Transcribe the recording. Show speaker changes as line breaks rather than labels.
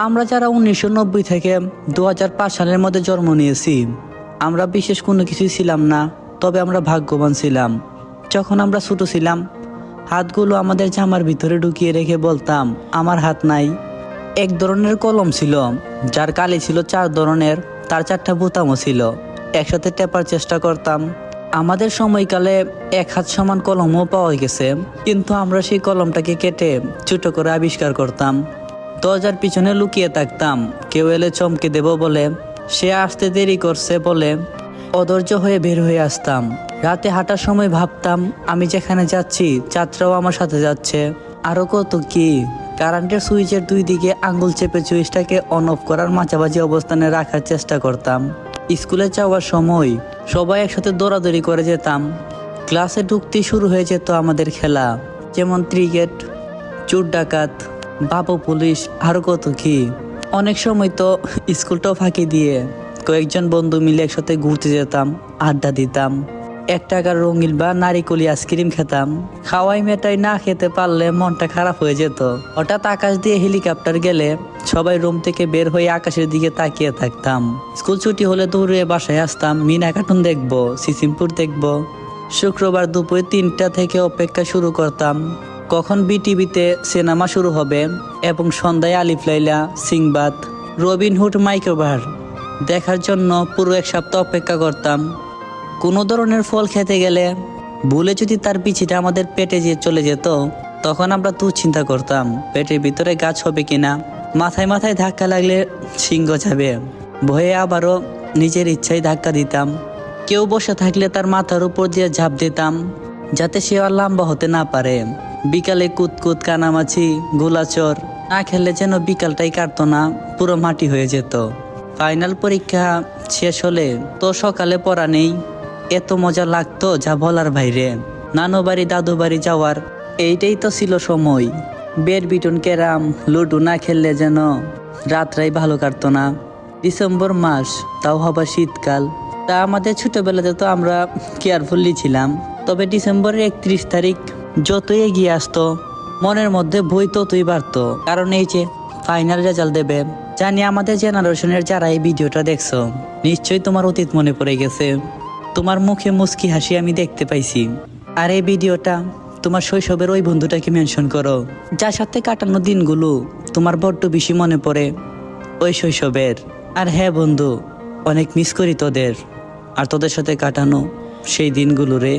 আমরা যারা 1990 থেকে 2005 সালের মধ্যে জন্ম নিয়েছি, আমরা বিশেষ কোনো কিছুই ছিলাম না, তবে আমরা ভাগ্যবান ছিলাম। যখন আমরা ছোট ছিলাম, হাতগুলো আমাদের জামার ভিতরে ঢুকিয়ে রেখে বলতাম আমার হাত নাই। এক ধরনের কলম ছিল যার কালি ছিল 4 ধরনের, তার 4টা বোতামও ছিল। একসাথে টেপার চেষ্টা করতাম। আমাদের সময়কালে এক হাত সমান কলমও পাওয়া গেছে, কিন্তু আমরা সেই কলমটাকে কেটে ছোট করে আবিষ্কার করতাম। দরজার পিছনে লুকিয়ে থাকতাম, কেউ এলে চমকে দেব বলে। সে আসতে দেরি করছে বলে অধৈর্য হয়ে বের হয়ে আসতাম। রাতে হাঁটার সময় ভাবতাম আমি যেখানে যাচ্ছি চাঁদরাও আমার সাথে যাচ্ছে। আরো কত কি। কারেন্টের সুইচের 2 দিকে আঙ্গুল চেপে সুইচটাকে অন অফ করার মাঝামাঝি অবস্থানে রাখার চেষ্টা করতাম। স্কুলে যাওয়ার সময় সবাই একসাথে দৌড়াদৌড়ি করে যেতাম। ক্লাসে ঢুকতেই শুরু হয়ে যেত আমাদের খেলা, যেমন ক্রিকেট, চোর ডাকাত, বাবু পুলিশ, আরো কত কি। অনেক সময় তো স্কুলটাও ফাঁকি দিয়ে কয়েকজন বন্ধু মিলে একসাথে ঘুরতে যেতাম, আড্ডা দিতাম। 1 টাকার রঙিন বা নারিকলি আইসক্রিম খেতাম। খাওয়াই মেটাই না খেতে পারলে মনটা খারাপ হয়ে যেত। হঠাৎ আকাশ দিয়ে হেলিকপ্টার গেলে সবাই রুম থেকে বের হয়ে আকাশের দিকে তাকিয়ে থাকতাম। স্কুল ছুটি হলে দৌড়ে বাসায় আসতাম, মিনা কার্টুন দেখবো, সিসিমপুর দেখবো। শুক্রবার দুপুরে 3টা থেকে অপেক্ষা শুরু করতাম কখন বিটিভিতে সিনেমা শুরু হবে, এবং সন্ধ্যায় আলিফ লাইলা, সিংবাদ, রবিনহুড মাইক্রোবার দেখার জন্য পুরো 1 সপ্তাহ অপেক্ষা করতাম। কোনো ধরনের ফল খেতে গেলে ভুলে যদি তার বিচিটা আমাদের পেটে চলে যেত, তখন আমরা চিন্তা করতাম পেটের ভিতরে গাছ হবে কিনা। মাথায় মাথায় ধাক্কা লাগলে সিংহ যাবে, ভয়ে আবারও নিজের ইচ্ছায় ধাক্কা দিতাম। কেউ বসে থাকলে তার মাথার উপর দিয়ে ঝাঁপ দিতাম, যাতে সে আর লম্বা হতে না পারে। বিকালে কুতকুত, কানামাছি, গোলাচর না খেললে যেন বিকালটাই কাটতো না, পুরো মাটি হয়ে যেত। ফাইনাল পরীক্ষা শেষ হলে তো সকালে পড়া নেই, এত মজা লাগতো যা বলার বাইরে। নানু বাড়ি, দাদু বাড়ি যাওয়ার এইটাই তো ছিল সময়। ব্যাডমিন্টন, ক্যারাম, লুডো না খেললে যেন রাতটাই ভালো কাটতো না। ডিসেম্বর মাস, তাও আবার শীতকাল। তা আমাদের ছোটবেলাতে তো আমরা কেয়ারফুলি ছিলাম, তবে ডিসেম্বরের 31 তারিখ যতই এগিয়ে আসতো মনের মধ্যে ভয় ততই বাড়তো, কারণ এই যে ফাইনাল রেজাল্ট দেবে। জানি আমাদের জেনারেশনের যারা এই ভিডিওটা দেখছো, নিশ্চয়ই তোমার অতীত মনে পড়ে গেছে। তোমার মুখে মুস্কি হাসি আমি দেখতে পাইছি। আর এই ভিডিওটা তোমার শৈশবের ওই বন্ধুটাকে মেনশন করো, যার সাথে কাটানো দিনগুলো তোমার বড্ড বেশি মনে পড়ে, ওই শৈশবের। আর হ্যাঁ বন্ধু, অনেক মিস করি তোদের আর তোদের সাথে কাটানো সেই দিনগুলো রে।